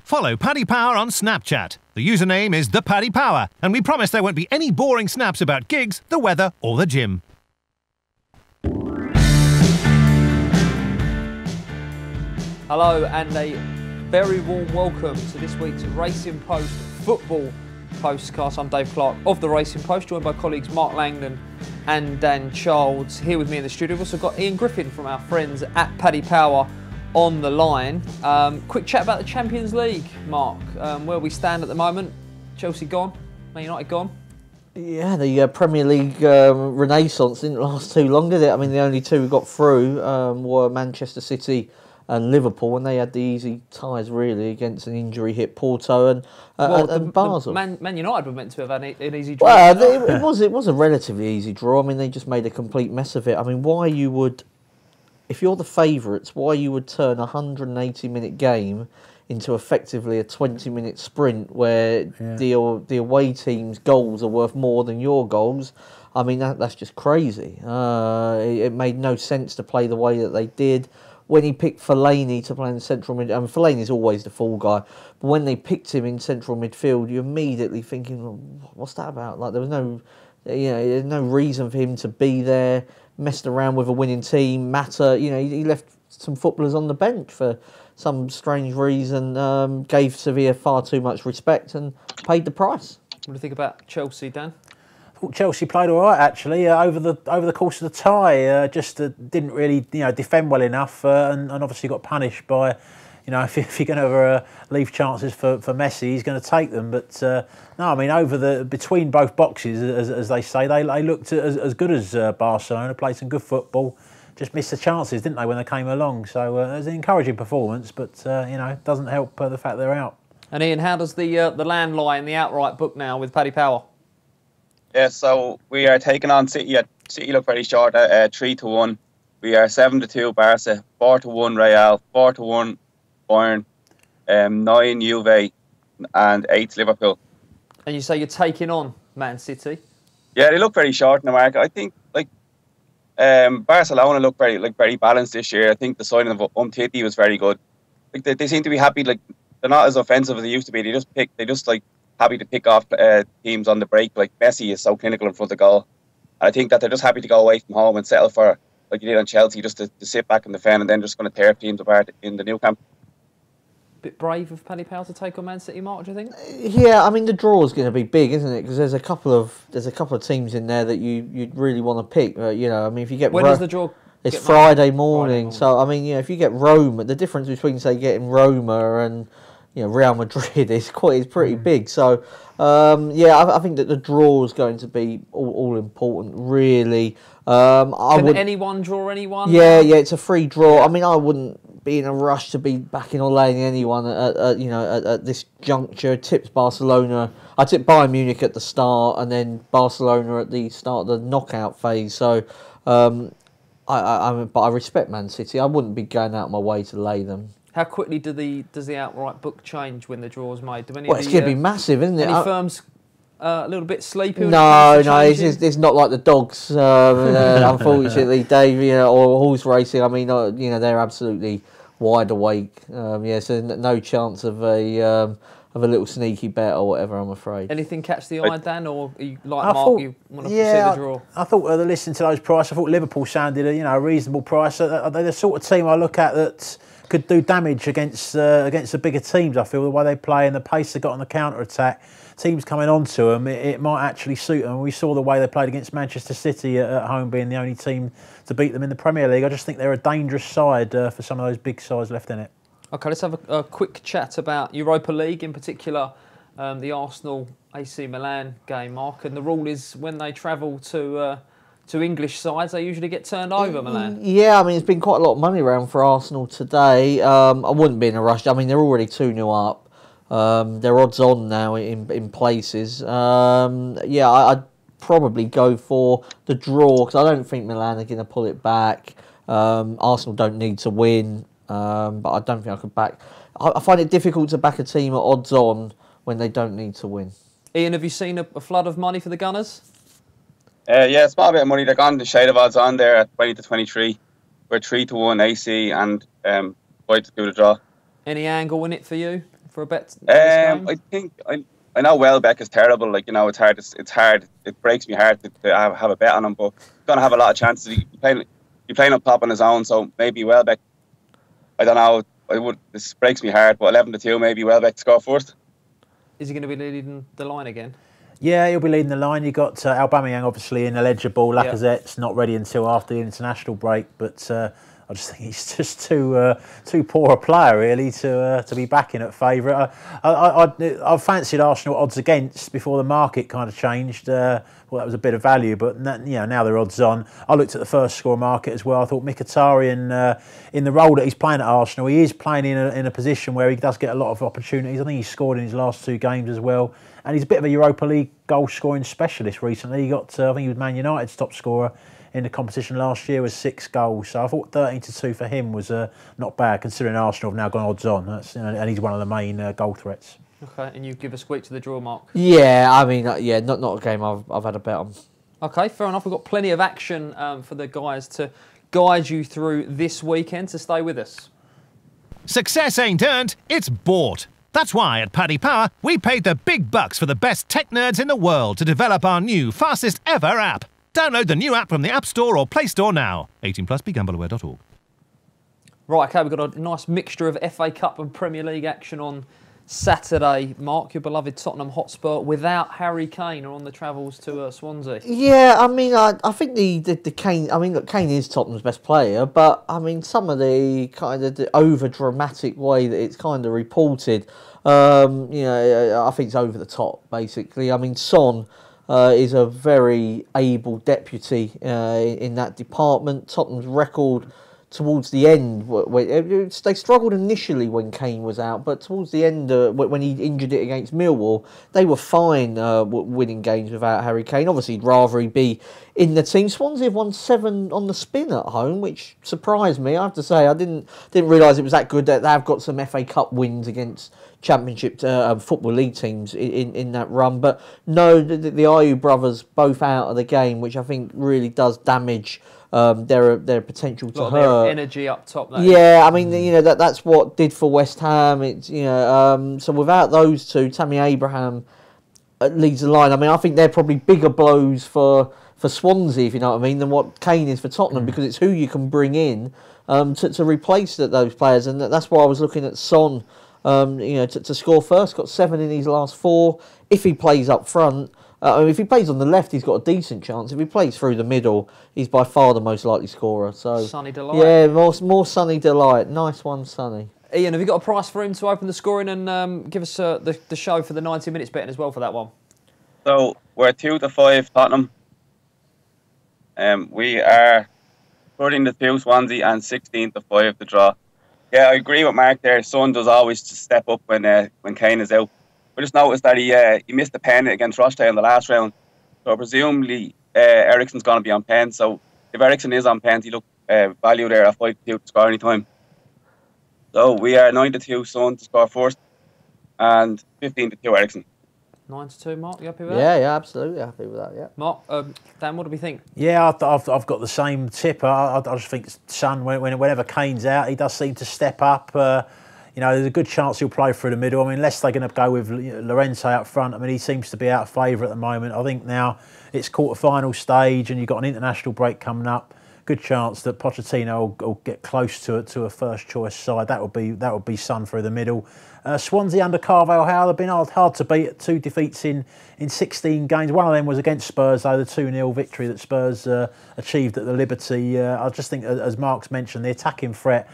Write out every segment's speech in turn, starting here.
Follow Paddy Power on Snapchat. The username is ThePaddyPower, and we promise there won't be any boring snaps about gigs, the weather or the gym. Hello and a very warm welcome to this week's Racing Post Football Postcast. I'm Dave Clark of the Racing Post, joined by colleagues Mark Langdon and Dan Childs here with me in the studio. We've also got Ian Griffin from our friends at Paddy Power on the line. Quick chat about the Champions League, Mark. Where we stand at the moment. Chelsea gone, Man United gone. Yeah, the Premier League renaissance didn't last too long, did it? I mean, the only two who got through were Manchester City and Liverpool, and they had the easy ties really against an injury-hit Porto and Basel. Man United were meant to have had an easy draw. Well, it was a relatively easy draw. I mean, they just made a complete mess of it. I mean, why you would, if you're the favourites, why you would turn a 180-minute game into effectively a 20-minute sprint where the away team's goals are worth more than your goals? I mean, that's just crazy. It made no sense to play the way that they did. When he picked Fellaini to play in central midfield, I mean, Fellaini's always the fall guy, but when they picked him in central midfield, you're immediately thinking, well, what's that about? Like, there was there's no reason for him to be there. Messed around with a winning team. Mata, he left some footballers on the bench for some strange reason. Gave Sevilla far too much respect and paid the price. What do you think about Chelsea, Dan? I thought Chelsea played all right actually over the course of the tie. Just didn't really defend well enough, and obviously got punished by, if you're going to leave chances for Messi, he's going to take them. But no, I mean between both boxes, as they say, they looked as good as Barcelona. Played some good football. Just missed the chances, didn't they, when they came along? So it was an encouraging performance, but doesn't help the fact they're out. And Ian, how does the land lie in the outright book now with Paddy Power? Yeah, so we are taking on City. City look very short at 3-1. We are 7-2 Barca, 4-1 Real, 4-1 Bayern, 9 Juve, and 8 Liverpool. And you say you're taking on Man City? Yeah, they look very short in the market. I think Barcelona look very balanced this year. I think the signing of Umtiti was very good. They seem to be happy. They're not as offensive as they used to be. They just happy to pick off teams on the break. Like Messi is so clinical in front of goal. And I think that they're just happy to go away from home and settle for, like you did on Chelsea, just to sit back and defend, and then just going to tear teams apart in the new camp. Bit brave of Paddy Power to take on Man City, Mark, do you think? Yeah, I mean the draw is going to be big, isn't it? Because there's a couple of teams in there that you'd really want to pick. I mean, if you get when does the draw? It's Friday morning. So I mean, if you get Roma, the difference between say getting Roma and Real Madrid is pretty big. So I think that the draw is going to be all important, really. Can anyone draw anyone? Yeah, it's a free draw. Yeah. I mean, I wouldn't be in a rush to be backing or laying anyone at this juncture. Tipped Barcelona. I tipped Bayern Munich at the start, and then Barcelona at the start of the knockout phase. So, but I respect Man City. I wouldn't be going out of my way to lay them. How quickly does the outright book change when the draw is made? It's going to be massive, isn't it? Any firms a little bit sleepy? No, it's not like the dogs, unfortunately, Dave, or horse racing. I mean, they're absolutely wide awake. So no chance of a little sneaky bet or whatever, I'm afraid. Anything catch the eye, Dan, or you Mark, you want to see the draw? I thought, listening to those prices, I thought Liverpool sounded a reasonable price. They're the sort of team I look at that could do damage against the bigger teams. I feel the way they play and the pace they got on the counter attack, teams coming onto them, it might actually suit them. We saw the way they played against Manchester City at home, being the only team to beat them in the Premier League. I just think they're a dangerous side for some of those big sides left in it. Okay, let's have a quick chat about Europa League, in particular the Arsenal AC Milan game, Mark. And the rule is when they travel to English sides, they usually get turned over, Milan. Yeah, I mean, it's been quite a lot of money around for Arsenal today. I wouldn't be in a rush. I mean, they're already 2-0 up. They're odds on now in places. I'd probably go for the draw because I don't think Milan are going to pull it back. Arsenal don't need to win, but I don't think I could back. I find it difficult to back a team at odds on when they don't need to win. Ian, have you seen a flood of money for the Gunners? A small bit of money. They're gone the shade of odds on there at 20-23. We're 3-1 AC and 5-2 the draw. Any angle in it for you? for a bet? This game? I think I know Welbeck is terrible. Like, you know, it's hard. It's hard. It breaks me heart to have a bet on him. But he's gonna have a lot of chances. He's playing up top on his own. So maybe Welbeck. I don't know. This breaks me heart. But 11-2, maybe Welbeck to score first. Is he going to be leading the line again? Yeah, he'll be leading the line. You got Aubameyang obviously ineligible. Lacazette's not ready until after the international break. But I just think he's just too poor a player really to be backing at favourite. I fancied Arsenal odds against before the market kind of changed. Well, that was a bit of value, but now they're odds on. I looked at the first score market as well. I thought Mkhitaryan, in the role that he's playing at Arsenal, he is playing in a position where he does get a lot of opportunities. I think he's scored in his last 2 games as well, and he's a bit of a Europa League goal scoring specialist recently. He got, I think he was Man United's top scorer in the competition last year with 6 goals. So I thought 13-2 for him was not bad, considering Arsenal have now gone odds on. And he's one of the main goal threats. Okay, and you give a squeak to the draw, Mark? Yeah, I mean, not a game I've had a bet on. Okay, fair enough. We've got plenty of action for the guys to guide you through this weekend, so stay with us. Success ain't earned, it's bought. That's why at Paddy Power, we paid the big bucks for the best tech nerds in the world to develop our new, fastest ever app. Download the new app from the App Store or Play Store now. 18+, begambleaware.org. Right, okay, we've got a nice mixture of FA Cup and Premier League action on Saturday. Mark, your beloved Tottenham Hotspur without Harry Kane are on the travels to Swansea. Yeah, I mean, I think the Kane. I mean, look, Kane is Tottenham's best player, but I mean, some of the kind of the over dramatic way that it's kind of reported, I think it's over the top. Basically, I mean, Son is a very able deputy in that department. Tottenham's record towards the end, they struggled initially when Kane was out, but towards the end, when he injured it against Millwall, they were fine winning games without Harry Kane. Obviously, he'd rather he be in the team. Swansea have won 7 on the spin at home, which surprised me. I have to say, I didn't realise it was that good. That they've got some FA Cup wins against Championship Football League teams in that run, but no, the Ayew brothers both out of the game, which I think really does damage their potential to hurt. Their energy up top. I mean, that's what did for West Ham. It's so without those two, Tammy Abraham leads the line. I mean, I think they're probably bigger blows for Swansea, if you know what I mean, than what Kane is for Tottenham, because it's who you can bring in to replace those players, and that's why I was looking at Son. To score first, got 7 in his last 4. If he plays up front. If he plays on the left, he's got a decent chance. If he plays through the middle, he's by far the most likely scorer. So Sonny Delight. Yeah, more Sonny Delight. Nice one, Sonny. Ian, have you got a price for him to open the scoring and give us the show for the 90 minutes betting as well for that one? So we're 2-5 Tottenham. We are 13-2 Swansea and 16-5 the draw. Yeah, I agree with Mark there. Son does always just step up when Kane is out. I just noticed that he missed a pen against Rochdale in the last round. So presumably Eriksen's going to be on pen. So if Eriksen is on pen, he look value there at 5-2 to score any time. So we are 9-2 Son to score first and 15-2 Eriksen. 9-2, Mark. You happy with that? Yeah, absolutely happy with that. Yeah. Mark, Dan, what do we think? Yeah, I've got the same tip. I just think Son, whenever Kane's out, he does seem to step up. There's a good chance he'll play through the middle. I mean, unless they're going to go with Llorente up front. I mean, he seems to be out of favour at the moment. I think now it's quarter-final stage and you've got an international break coming up. Good chance that Pochettino will get close to a first-choice side. That would be Son through the middle. Swansea under Carvalho, they've been hard to beat. 2 defeats in 16 games. One of them was against Spurs, though, the 2-0 victory that Spurs achieved at the Liberty. I just think, as Mark's mentioned, the attacking threat.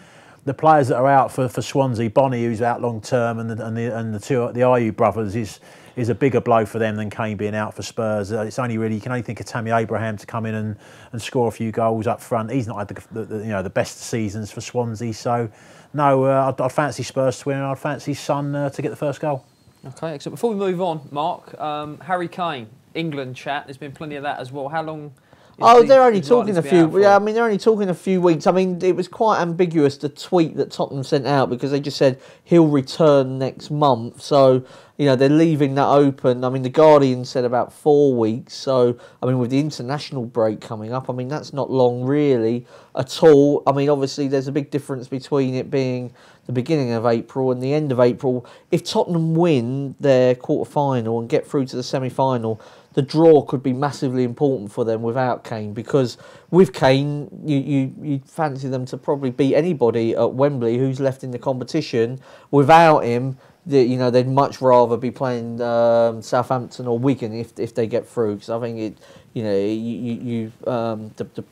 The players that are out for Swansea, Bonnie, who's out long term, and the Ayew brothers is a bigger blow for them than Kane being out for Spurs. It's only really, you can only think of Tammy Abraham to come in and score a few goals up front. He's not had the best seasons for Swansea, so no, I'd fancy Spurs to win, and I'd fancy Son to get the first goal. Okay, excellent. Before we move on, Mark, Harry Kane, England chat. There's been plenty of that as well. How long Oh, they're only talking a likely to be out few. for? Yeah, I mean, they're only talking a few weeks. I mean, it was quite ambiguous, the tweet that Tottenham sent out, because they just said he'll return next month. So, they're leaving that open. I mean, the Guardian said about 4 weeks. So, I mean, with the international break coming up, I mean, that's not long really at all. I mean, obviously, there's a big difference between it being the beginning of April and the end of April. If Tottenham win their quarter-final and get through to the semi-final, the draw could be massively important for them without Kane, because with Kane, you fancy them to probably beat anybody at Wembley who's left in the competition. Without him, they'd much rather be playing Southampton or Wigan if they get through, because I think the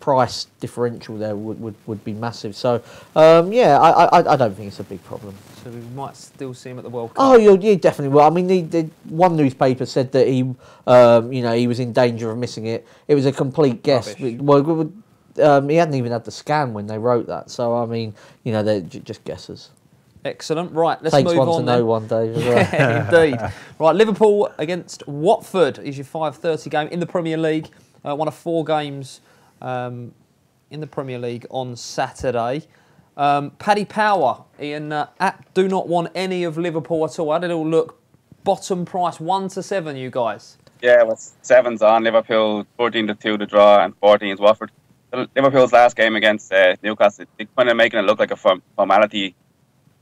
price differential there would be massive. So I don't think it's a big problem. So we might still see him at the World Cup. Oh, you definitely will. I mean, one newspaper said that he was in danger of missing it. It was a complete guess. Rubbish. Well, he hadn't even had the scan when they wrote that. So I mean, they're just guesses. Excellent. Right, let's Takes move one on to then. know one, Dave. Yeah, indeed. Right, Liverpool against Watford is your 5:30 game in the Premier League. One of 4 games in the Premier League on Saturday. Paddy Power, Ian, do not want any of Liverpool at all. How did it all look? Bottom price 1-7, you guys. Yeah, well, 7's on Liverpool, 14-2 the draw, and 14 is Watford. Liverpool's last game against Newcastle, they're kind of making it look like a formality.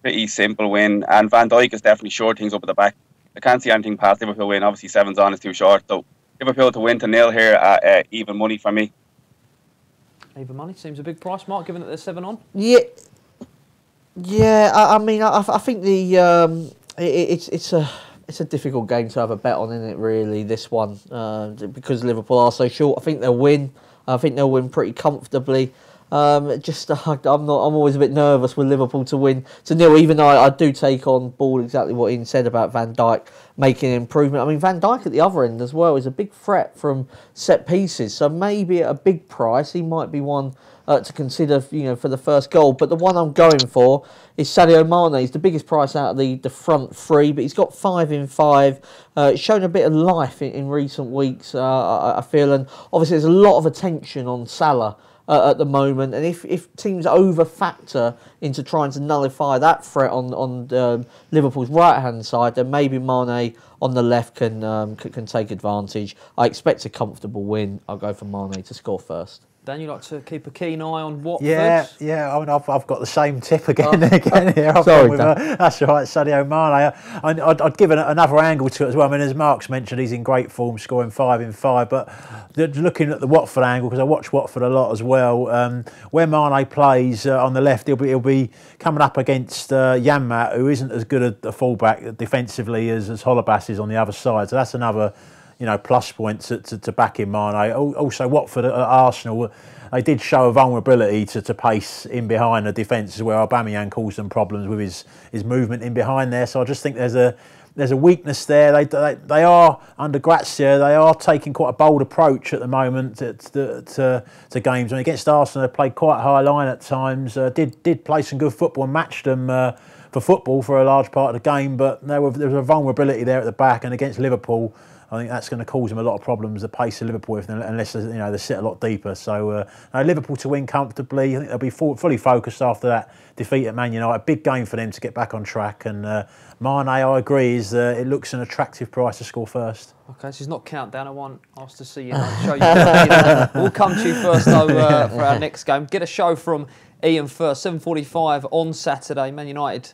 Pretty simple win, and Van Dijk is definitely short things up at the back. I can't see anything past Liverpool win. Obviously, 7's on is too short. So Liverpool to win to 0 here at even money for me. Even money seems a big price, Mark, given that there's 7 on. Yeah. I mean, I think it's a difficult game to have a bet on, isn't it? Really, this one because Liverpool are so short. I think they'll win. I think they'll win pretty comfortably. I'm always a bit nervous with Liverpool to win to 0, even though I do take on board exactly what Ian said about Van Dijk making an improvement. I mean, Van Dijk at the other end as well is a big threat from set pieces, so maybe at a big price he might be one to consider, for the first goal. But the one I'm going for is Sadio Mane. He's the biggest price out of the front 3, but he's got 5 in 5. It's shown a bit of life in recent weeks, I feel, and obviously there's a lot of attention on Salah at the moment, and if teams over-factor into trying to nullify that threat on Liverpool's right-hand side, then maybe Mane on the left can take advantage. I expect a comfortable win. I'll go for Mane to score first. Dan, you like to keep a keen eye on Watford? Yeah. I mean, I've got the same tip again here. Sorry, that's right, Sadio Mane. I'd give another angle to it as well. I mean, as Mark's mentioned, he's in great form, scoring 5 in 5. But looking at the Watford angle, because I watch Watford a lot as well, where Mane plays on the left, he'll be coming up against Janmaat, who isn't as good a fullback defensively as Holebas is on the other side. So that's another plus point to back in Mane. Also, Watford at Arsenal, they did show a vulnerability to pace in behind the defence as well. Aubameyang caused them problems with his movement in behind there. So I just think there's a weakness there. They are under Grazia. They are taking quite a bold approach at the moment to games. And against Arsenal, they played quite a high line at times. Did play some good football and matched them for football for a large part of the game. But there was a vulnerability there at the back, and against Liverpool, I think that's going to cause them a lot of problems, the pace of Liverpool, unless they sit a lot deeper. So Liverpool to win comfortably. I think they'll be fully focused after that defeat at Man United. Big game for them to get back on track. And Mane, I agree, it looks an attractive price to score first. Okay, this is not countdown. I want us to see you. Show you. We'll come to you first though for our next game. Get a show from Ian first. 7:45 on Saturday. Man United.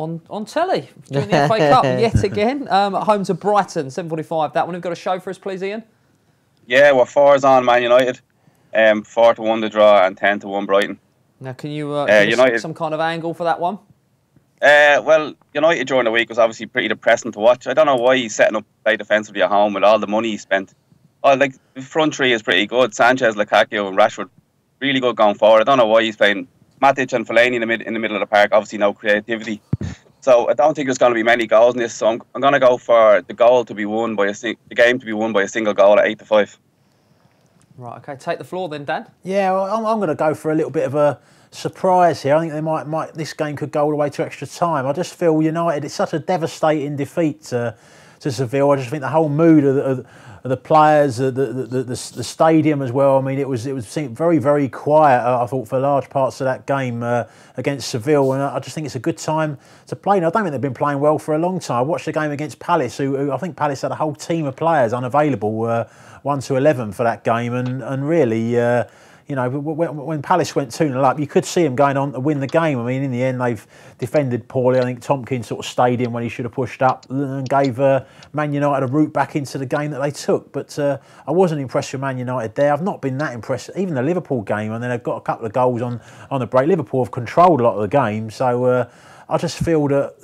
On telly during the FA Cup yet again, at home to Brighton, 7:45. That one. Have got a show for us, please, Ian? Yeah, well, 4's on Man United, 4-1 the draw, and 10-1 Brighton. Now, can you give us some kind of angle for that one? Well, United during the week was obviously pretty depressing to watch. I don't know why he's setting up play defensively at home with all the money he spent. The front 3 is pretty good. Sanchez, Lukaku, and Rashford, really good going forward. I don't know why he's playing Matic and Fellaini in the middle of the park. Obviously, no creativity. So I don't think there's going to be many goals in this. So I'm going to go for the game to be won by a single goal at 8-5. Right. Okay. Take the floor then, Dan. Yeah, well, I'm going to go for a little bit of a surprise here. I think they might. This game could go all the way to extra time. I just feel United. It's such a devastating defeat to to Seville. I just think the whole mood of the players, the stadium as well. I mean, it seemed very, very quiet, I thought, for large parts of that game against Seville, and I just think it's a good time to play. Now, I don't think they've been playing well for a long time. I watched the game against Palace, who I think Palace had a whole team of players unavailable, 1 to 11 for that game, and really. When Palace went 2-0 up, you could see them going on to win the game. I mean, in the end, they've defended poorly. I think Tompkins sort of stayed in when he should have pushed up and gave Man United a route back into the game that they took. But I wasn't impressed with Man United there. I've not been that impressed. Even the Liverpool game, and then they've got a couple of goals on the break. Liverpool have controlled a lot of the game, so I just feel that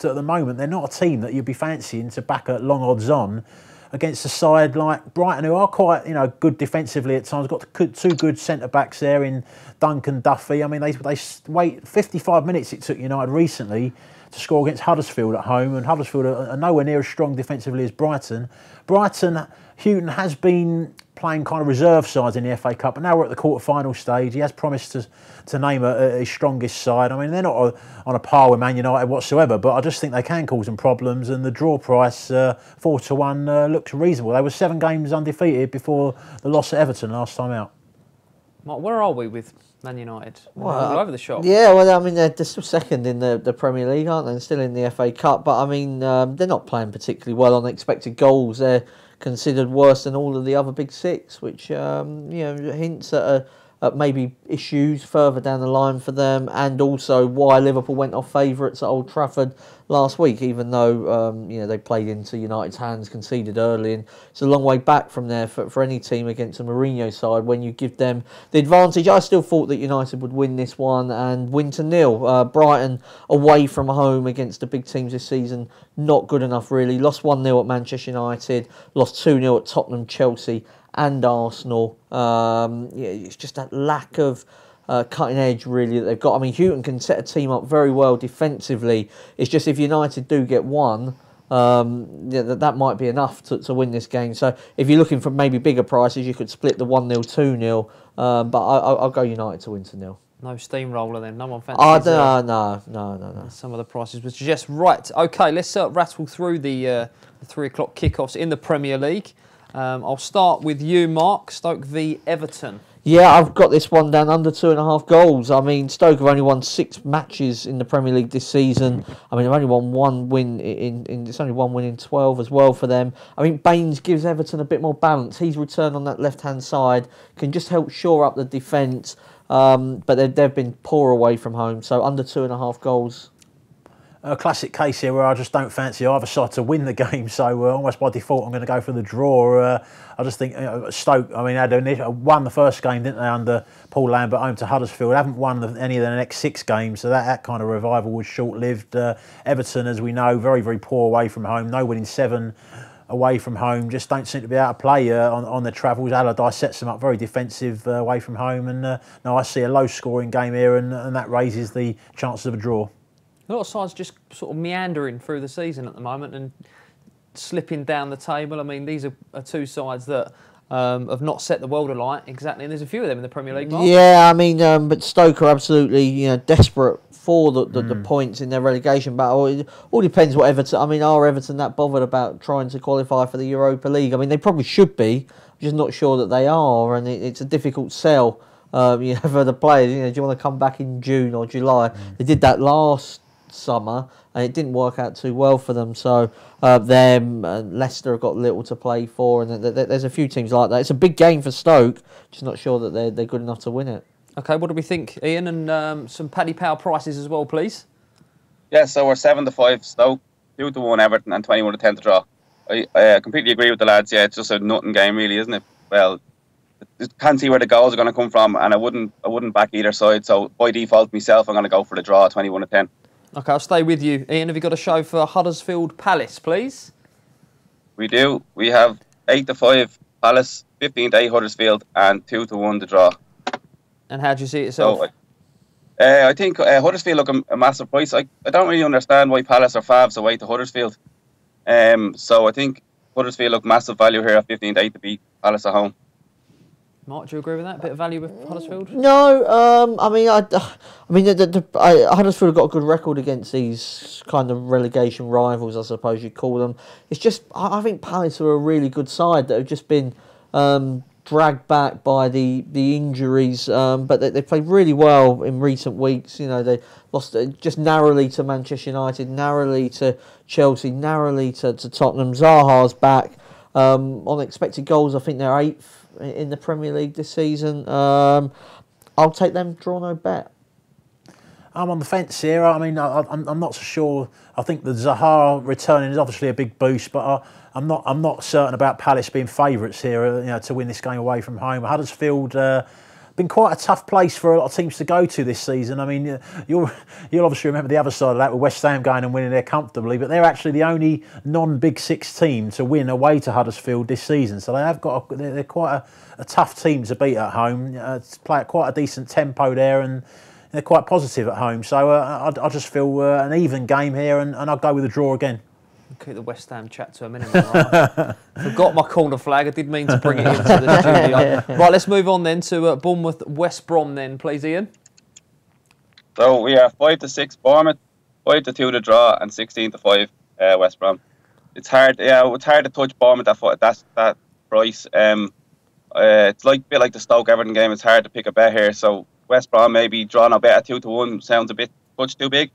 at the moment they're not a team that you'd be fancying to back at long odds on against a side like Brighton, who are quite, good defensively at times. Got two good centre backs there in Duncan, Duffy. I mean, they wait 55 minutes it took United recently to score against Huddersfield at home, and Huddersfield are nowhere near as strong defensively as Brighton. Houghton has been playing kind of reserve sides in the FA Cup, and now we're at the quarter-final stage. He has promised to name his strongest side. I mean, they're not on a par with Man United whatsoever, but I just think they can cause them problems, and the draw price 4-1 looks reasonable. They were 7 games undefeated before the loss at Everton last time out. Mark, where are we with Man United? All over the shop. Yeah, well, I mean, they're still second in the Premier League, aren't they? They're still in the FA Cup, but I mean, they're not playing particularly well on expected goals. They're considered worse than all of the other big 6, which hints at maybe issues further down the line for them, and also why Liverpool went off favourites at Old Trafford last week, even though they played into United's hands, conceded early, and it's a long way back from there for any team against a Mourinho side when you give them the advantage. I still thought that United would win this one and win to 0. Brighton away from home against the big teams this season, not good enough really. Lost 1-0 at Manchester United, lost 2-0 at Tottenham, Chelsea and Arsenal. It's just that lack of cutting edge really that they've got. I mean, Houghton can set a team up very well defensively. It's just if United do get one, that might be enough to win this game. So if you're looking for maybe bigger prices, you could split the 1-0, 2-0. But I'll go United to win to 0. No steamroller then. No one fancies. No. Some of the prices would suggest. Right. Okay. Let's rattle through the 3 o'clock kickoffs in the Premier League. I'll start with you, Mark. Stoke v Everton. Yeah, I've got this one down under 2.5 goals. I mean, Stoke have only won 6 matches in the Premier League this season. I mean, they've only won 1 win it's only 1 win in 12 as well for them. I mean, Baines gives Everton a bit more balance. His return on that left-hand side can just help shore up the defence. But they've been poor away from home, so under 2.5 goals. A classic case here where I just don't fancy either side to win the game, so almost by default I'm going to go for the draw. I just think Stoke, I mean, they won the first game, didn't they, under Paul Lambert home to Huddersfield. Haven't won any of the next 6 games, so that kind of revival was short-lived. Everton, as we know, very, very poor away from home, no winning 7 away from home, just don't seem to be able to play on their travels. Allardyce sets them up very defensive away from home, and no, I see a low-scoring game here, and that raises the chances of a draw. A lot of sides just sort of meandering through the season at the moment and slipping down the table. I mean, these are 2 sides that have not set the world alight exactly, and there's a few of them in the Premier League, Mark. Yeah, I mean, but Stoke are absolutely desperate for the points in their relegation battle. It all depends what Everton. I mean, are Everton that bothered about trying to qualify for the Europa League? I mean, they probably should be. I'm just not sure that they are, and it's a difficult sell. For the players. Do you want to come back in June or July? They did that last summer and it didn't work out too well for them, so them and Leicester have got little to play for, and there's a few teams like that. It's a big game for Stoke, just not sure that they're good enough to win it. Okay, what do we think, Ian? And some Paddy Power prices as well, please. Yeah, so we're 7-5 Stoke, 2-1 Everton and 21-10 to draw. I completely agree with the lads. Yeah, it's just a nothing game really, isn't it? Well, can't see where the goals are going to come from, and I wouldn't back either side, so by default myself I'm going to go for the draw, 21-10. Okay, I'll stay with you. Ian, have you got a show for Huddersfield Palace, please? We do. We have 8-5 Palace, 15-8 Huddersfield, and 2-1 the draw. And how do you see it yourself? So, I think Huddersfield look a massive price. I don't really understand why Palace are favs away to Huddersfield. So I think Huddersfield look massive value here at 15-8 to beat Palace at home. Mark, do you agree with that? A bit of value with Huddersfield? No, Huddersfield have got a good record against these kind of relegation rivals, I suppose you'd call them. It's just, I think Palace are a really good side that have just been dragged back by the injuries, but they played really well in recent weeks. You know, they lost just narrowly to Manchester United, narrowly to Chelsea, narrowly to Tottenham. Zaha's back. On expected goals, I think they're 8th in the Premier League this season. I'll take them, draw no bet. I'm on the fence here. I mean, I'm not so sure. I think the Zaha returning is obviously a big boost, but I'm not certain about Palace being favourites here. You know, to win this game away from home. Huddersfield been quite a tough place for a lot of teams to go to this season. I mean, you'll obviously remember the other side of that with West Ham going and winning there comfortably, but they're actually the only non-Big Six team to win away to Huddersfield this season. So they're quite a tough team to beat at home. Play at quite a decent tempo there, and they're quite positive at home. So I just feel an even game here, and I'll go with a draw again. Keep the West Ham chat to a minimum. Right? Forgot my corner flag. I did mean to bring it into the studio. Right, let's move on then to Bournemouth West Brom then, please, Ian. So we are 5-6 Bournemouth, 5-2 the draw, and 16-5 West Brom. It's hard. Yeah, it's hard to touch Bournemouth that price. It's a bit like the Stoke Everton game. It's hard to pick a bet here. So West Brom maybe drawing a bet at 2-1 sounds a bit much too big.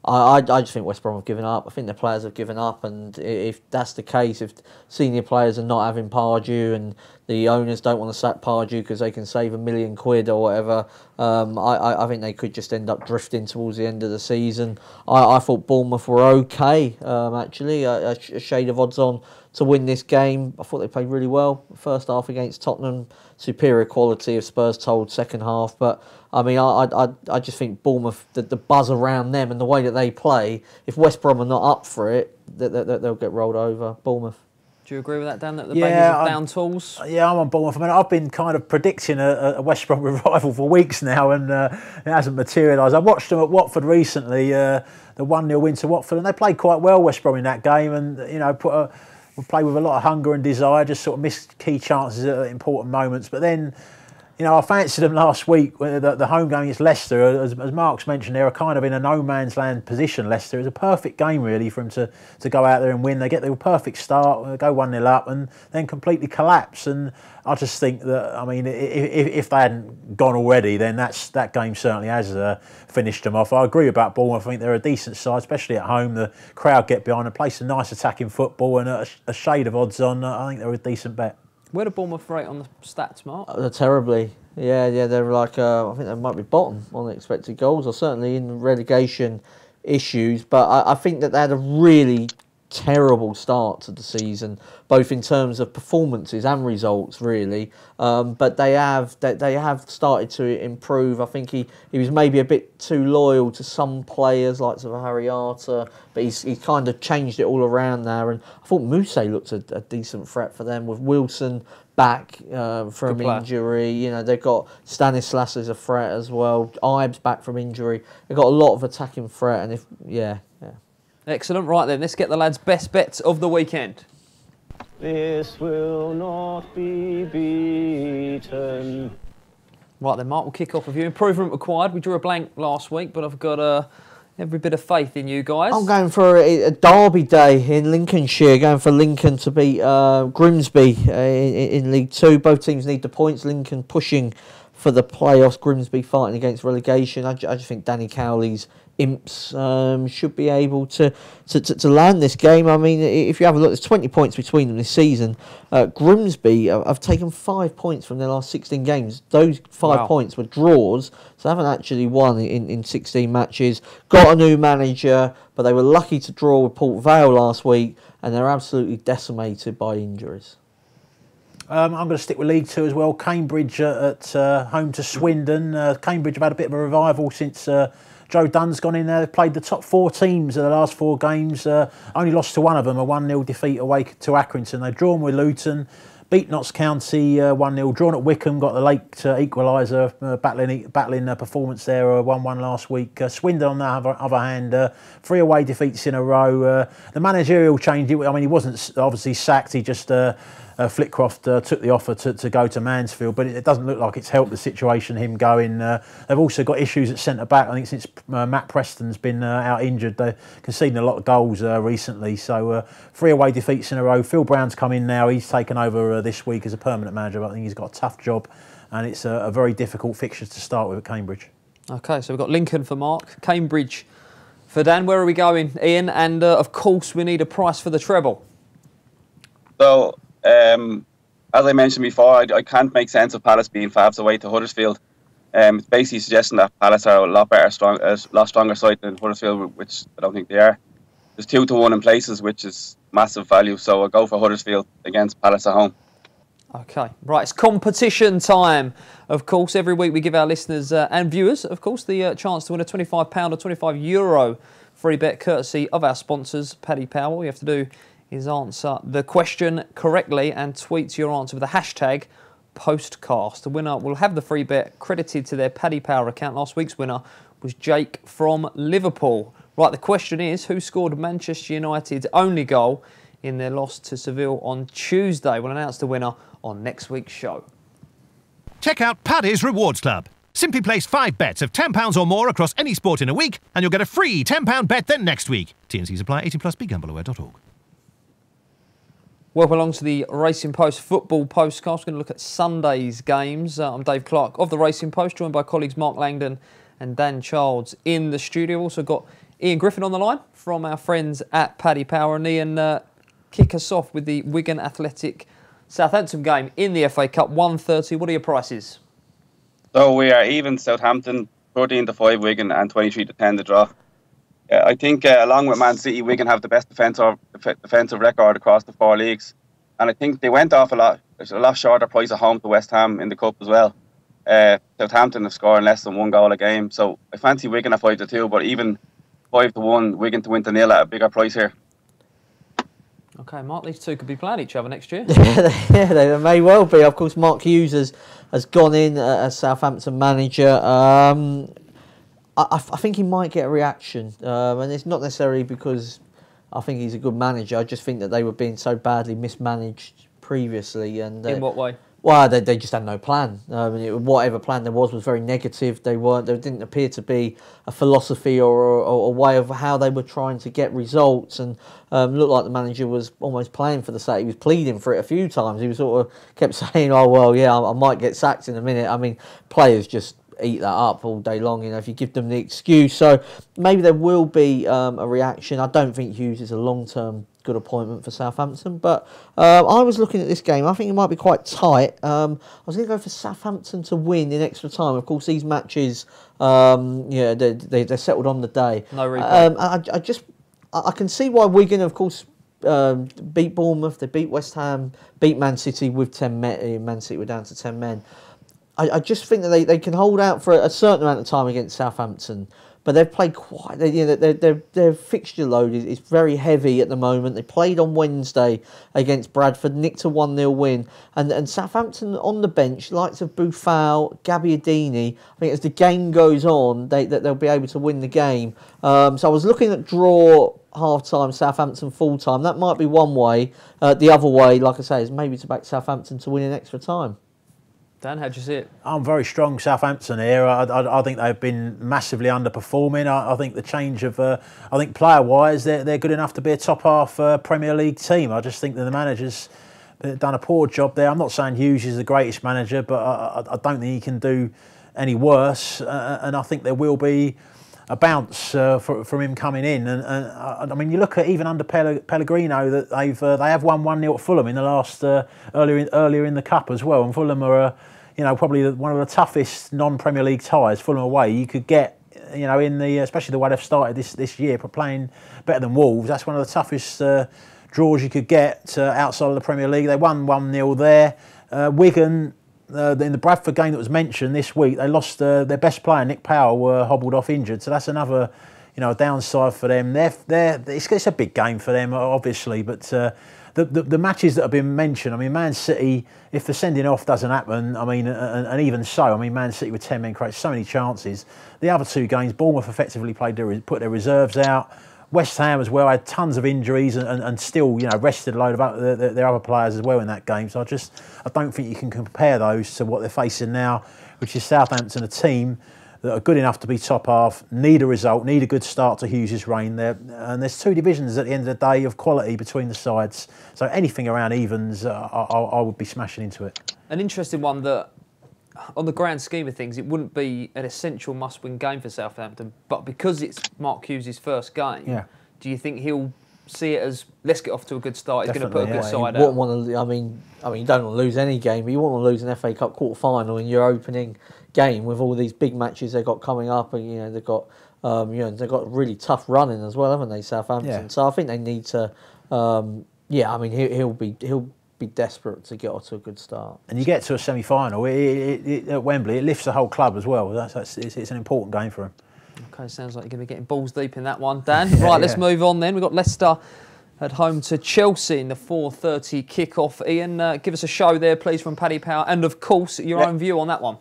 I just think West Brom have given up. I think their players have given up, and if that's the case, if senior players are not having Pardew and the owners don't want to sack Pardew because they can save £1 million or whatever, I think they could just end up drifting towards the end of the season. I thought Bournemouth were okay, actually, a shade of odds on to win this game. I thought they played really well first half against Tottenham. Superior quality of Spurs told second half, but I mean, I just think Bournemouth, the buzz around them and the way that they play, if West Brom are not up for it, they'll get rolled over. Bournemouth. Do you agree with that, Dan, that the Bengals have down tools? Yeah, I'm on Bournemouth. I mean, I've been kind of predicting a West Brom revival for weeks now, and it hasn't materialised. I watched them at Watford recently, the 1-0 win to Watford, and they played quite well, West Brom, in that game, and played with a lot of hunger and desire, just sort of missed key chances at important moments. But then, I fancied them last week, the home game against Leicester. As Mark's mentioned, they're kind of in a no-man's land position, Leicester. It was a perfect game, really, for them to go out there and win. They get the perfect start, go 1-0 up, and then completely collapse. And I just think that, I mean, if they hadn't gone already, then that game certainly has finished them off. I agree about Bournemouth. I think they're a decent side, especially at home. The crowd get behind and play some nice attacking football, and a shade of odds on. I think they're a decent bet. Where do Bournemouth rate on the stats, Mark? They're terribly. Yeah, they're like, I think they might be bottom on the expected goals, or certainly in relegation issues. But I think that they had a really terrible start to the season, both in terms of performances and results, really. But they have started to improve. I think he was maybe a bit too loyal to some players, like sort of Harry Arter, but he's kind of changed it all around there. And I thought Moussa looked a decent threat for them, with Wilson back from injury. They've got Stanislas as a threat as well. Ives back from injury. They've got a lot of attacking threat, and Excellent. Right then, let's get the lads' best bets of the weekend. This will not be beaten. Right then, Mark, we'll kick off with you. Improvement required. We drew a blank last week, but I've got every bit of faith in you guys. I'm going for a derby day in Lincolnshire, going for Lincoln to beat Grimsby in League 2. Both teams need the points. Lincoln pushing for the playoffs, Grimsby fighting against relegation. I just think Danny Cowley's Imps should be able to land this game. I mean, if you have a look, there's 20 points between them this season. Grimsby have taken 5 points from their last 16 games. Those 5 points were draws, so they haven't actually won in 16 matches. Got a new manager, but they were lucky to draw with Port Vale last week, and they're absolutely decimated by injuries. I'm going to stick with League 2 as well. Cambridge at home to Swindon. Cambridge have had a bit of a revival since Joe Dunn's gone in there. They've played the top 4 teams in the last 4 games. Only lost to one of them, a 1-0 defeat away to Accrington. They've drawn with Luton, beat Notts County 1-0, drawn at Wickham, got the late equaliser, battling performance there, 1-1 last week. Swindon, on the other hand, 3 away defeats in a row. The managerial change, I mean, he wasn't obviously sacked, he just Flitcroft took the offer to go to Mansfield, but it doesn't look like it's helped the situation, him going. They've also got issues at centre-back. I think since Matt Preston's been out injured, they're conceding a lot of goals recently. So 3 away defeats in a row. Phil Brown's come in now. He's taken over this week as a permanent manager, but I think he's got a tough job, and it's a very difficult fixture to start with at Cambridge. OK, so we've got Lincoln for Mark, Cambridge for Dan. Where are we going, Ian? And of course, we need a price for the treble. So, as I mentioned before, I can't make sense of Palace being fabs away to Huddersfield. It's basically suggesting that Palace are a lot better, a lot stronger side than Huddersfield, which I don't think they are. There's 2-1 in places, which is massive value. So I'll go for Huddersfield against Palace at home. OK, right, it's competition time. Of course, every week we give our listeners and viewers, of course, the chance to win a £25 or €25 free bet courtesy of our sponsors, Paddy Power. All you have to do is answer the question correctly and tweet your answer with the hashtag Postcast. The winner will have the free bet credited to their Paddy Power account. Last week's winner was Jake from Liverpool. Right, the question is, who scored Manchester United's only goal in their loss to Seville on Tuesday? We'll announce the winner on next week's show. Check out Paddy's Rewards Club. Simply place 5 bets of £10 or more across any sport in a week and you'll get a free £10 bet then next week. T&Cs apply. 18+, begambleaware.org. Welcome along to the Racing Post Football Postcast. We're going to look at Sunday's games. I'm Dave Clark of the Racing Post, joined by colleagues Mark Langdon and Dan Childs in the studio. We've also got Ian Griffin on the line from our friends at Paddy Power. And Ian, kick us off with the Wigan Athletic Southampton game in the FA Cup, 1:30. What are your prices? So we are even Southampton, 14-5 Wigan and 23-10 the draw. I think along with Man City, Wigan have the best defensive record across the 4 leagues. And I think they went off a lot shorter price at home to West Ham in the Cup as well. Southampton have scored less than 1 goal a game. So I fancy Wigan at 5-2, but even 5-1, Wigan to win to 0 at a bigger price here. OK, Mark, these two could be playing each other next year. Yeah, they may well be. Of course, Mark Hughes has gone in as Southampton manager. I think he might get a reaction, and it's not necessarily because I think he's a good manager. I just think that they were being so badly mismanaged previously. And in what way? Well, they just had no plan. Whatever plan there was very negative. There didn't appear to be a philosophy or a way of how they were trying to get results. And looked like the manager was almost playing for the sake. He was pleading for it a few times. He was sort of kept saying, "Oh well, yeah, I might get sacked in a minute." I mean, players just eat that up all day long, if you give them the excuse. So maybe there will be a reaction. I don't think Hughes is a long-term good appointment for Southampton, but I was looking at this game. I think it might be quite tight. I was going to go for Southampton to win in extra time. Of course, these matches, they're settled on the day. No replay. I can see why Wigan, of course, beat Bournemouth. They beat West Ham, beat Man City with 10 men. Man City were down to 10 men. I just think that they can hold out for a certain amount of time against Southampton, but they've played quite. Their fixture load is very heavy at the moment. They played on Wednesday against Bradford, nicked a 1-0 win, and Southampton on the bench, likes of Boufal, Gabbiadini. I think as the game goes on, they'll be able to win the game. So I was looking at draw half-time, Southampton full-time. That might be one way. The other way, like I say, is maybe to back Southampton to win in extra time. Dan, how do you see it? I'm very strong Southampton here. I think they've been massively underperforming. I think the change of, I think player-wise, they're good enough to be a top-half Premier League team. I just think that the manager's done a poor job there. I'm not saying Hughes is the greatest manager, but I don't think he can do any worse. And I think there will be a bounce from him coming in. And I mean, you look at even under Pellegrino, that they have won 1-0 at Fulham in the last earlier in the cup as well. And Fulham are probably one of the toughest non-Premier League ties. Fulham away, you could get in the especially the way they've started this year, playing better than Wolves. That's one of the toughest draws you could get outside of the Premier League. They won 1-0 there. Wigan. In the Bradford game that was mentioned this week, they lost their best player, Nick Powell, were hobbled off injured. So that's another, downside for them. It's a big game for them, obviously. But the matches that have been mentioned, I mean, Man City, if the sending off doesn't happen, I mean, and even so, I mean, Man City with 10 men creates so many chances. The other two games, Bournemouth effectively put their reserves out. West Ham as well had tons of injuries and still, rested a load of their other players as well in that game. So I don't think you can compare those to what they're facing now, which is Southampton, a team that are good enough to be top half, need a result, need a good start to Hughes' reign there. And there's 2 divisions at the end of the day of quality between the sides. So anything around evens, I would be smashing into it. An interesting one that, on the grand scheme of things, it wouldn't be an essential must-win game for Southampton, but because it's Mark Hughes' first game, do you think he'll see it as, let's get off to a good start, he's going to put a good side out? I mean, you don't want to lose any game, but you want to lose an FA Cup quarter-final in your opening game with all these big matches they've got coming up, and they've got they've got really tough running as well, haven't they, Southampton? Yeah. So I think they need to. He'll be desperate to get off to a good start. And you get to a semi-final at Wembley, it lifts the whole club as well. It's an important game for him. Okay, sounds like you're going to be getting balls deep in that one, Dan. Right, let's move on then. We've got Leicester at home to Chelsea in the 4:30 kickoff. Ian, give us a show there, please, from Paddy Power, and of course your own view on that one.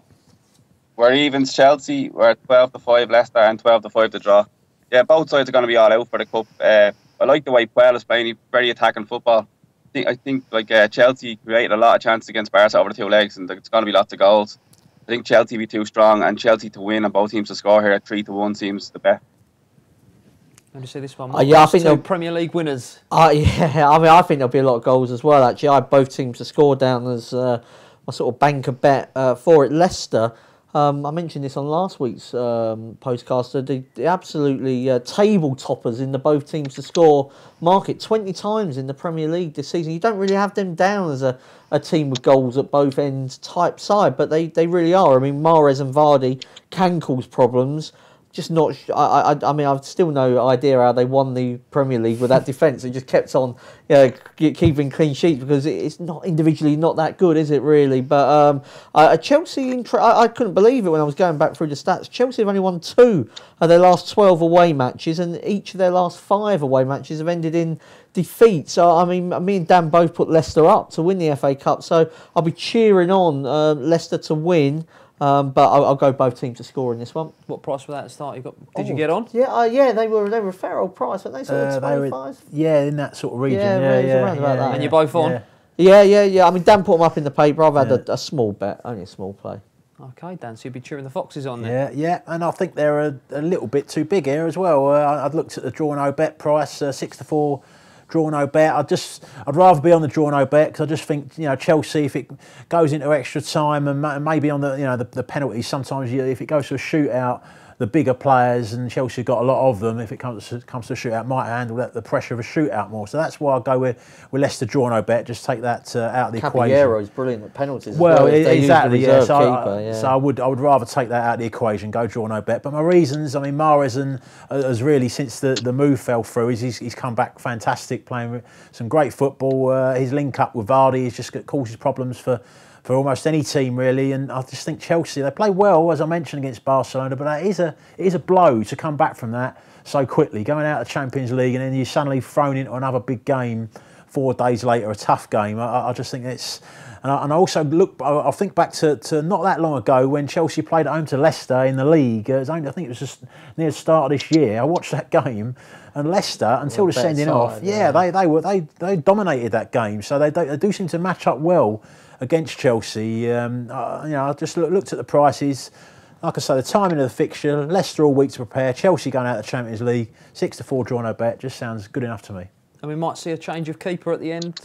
We're evens Chelsea. We're at 12-5 Leicester and 12-5 to draw. Yeah, both sides are going to be all out for the cup. I like the way Puel is playing. He's very attacking football. I think Chelsea created a lot of chances against Barca over the 2 legs, and it's going to be lots of goals. I think Chelsea will be too strong, and Chelsea to win and both teams to score here at 3-1 seems the best. How do you say this one? I think they'll Premier League winners. I think there'll be a lot of goals as well. Actually, I had both teams to score down as my sort of banker bet for it. Leicester. I mentioned this on last week's postcast. The absolutely table toppers in the both teams to score market 20 times in the Premier League this season. You don't really have them down as a team with goals at both ends type side, but they really are. I mean, Mahrez and Vardy can cause problems. Just not. I mean, I've still no idea how they won the Premier League with that defence. They just kept on keeping clean sheets because it's not individually not that good, is it really? But Chelsea, I couldn't believe it when I was going back through the stats. Chelsea have only won 2 of their last 12 away matches, and each of their last 5 away matches have ended in defeat. So I mean, me and Dan both put Leicester up to win the FA Cup. So I'll be cheering on Leicester to win. But I'll go both teams to score in this one. What price for that at start? Did you get on? Yeah, they were a fair old price, weren't they? Sort of 25. In that sort of region. Around about that. And you're both on? Yeah. I mean, Dan put them up in the paper. I've had a small bet, only a small play. Okay, Dan, so you'll be cheering the Foxes on then? Yeah, and I think they're a little bit too big here as well. I'd looked at the draw no bet price, 6-4. Draw no bet. I'd rather be on the draw no bet because I just think Chelsea, if it goes into extra time and maybe on the penalties, sometimes if it goes to a shootout, the bigger players, and Chelsea got a lot of them, if it comes to a shootout, might handle the pressure of a shootout more. So that's why I go with Leicester draw no bet. Just take that out of the equation. Caballero's brilliant at penalties. Well, exactly. Yeah. So I would rather take that out of the equation. Go draw no bet. But my reasons, I mean, Mahrez has really, since the move fell through, he's come back fantastic, playing some great football. His link up with Vardy has just causes problems for almost any team really, and I just think Chelsea, they play well, as I mentioned, against Barcelona, but it is a blow to come back from that so quickly, going out of the Champions League and then you're suddenly thrown into another big game 4 days later, a tough game. I just think it's, and I also I think back to not that long ago when Chelsea played at home to Leicester in the league. I think it was just near the start of this year. I watched that game, and Leicester, until the sending off, they dominated that game. So they do seem to match up well against Chelsea. I just looked at the prices. Like I say, the timing of the fixture, Leicester all week to prepare, Chelsea going out of the Champions League, 6-4 draw no bet, just sounds good enough to me. And we might see a change of keeper at the end.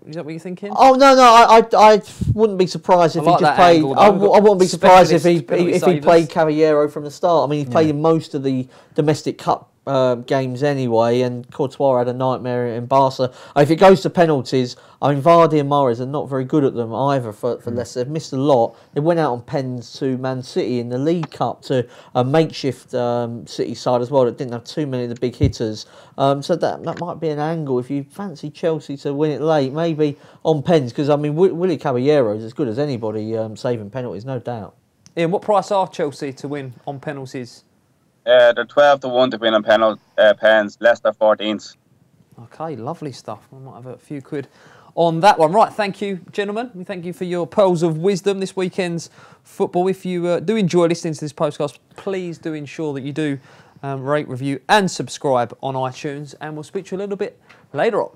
Is that what you're thinking? Oh no, I wouldn't be surprised if he just played. Angle, I wouldn't be surprised if he played Caballero from the start. I mean, he played in most of the domestic cup games anyway, and Courtois had a nightmare in Barca. If it goes to penalties, I mean, Vardy and Mahrez are not very good at them either for Leicester. They've missed a lot. They went out on pens to Man City in the League Cup, to a makeshift City side as well that didn't have too many of the big hitters. So that might be an angle if you fancy Chelsea to win it late, maybe on pens, because I mean, Willy Caballero is as good as anybody saving penalties, no doubt. Ian, what price are Chelsea to win on penalties? They're 12-1 to win on pens. Leicester 14s. Okay, lovely stuff. I might have a few quid on that one. Right, thank you, gentlemen. We thank you for your pearls of wisdom this weekend's football. If you do enjoy listening to this podcast, please do ensure that you do rate, review and subscribe on iTunes, and we'll speak to you a little bit later on.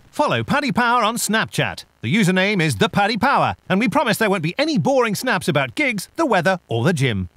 Follow Paddy Power on Snapchat. The username is ThePaddyPower, and we promise there won't be any boring snaps about gigs, the weather or the gym.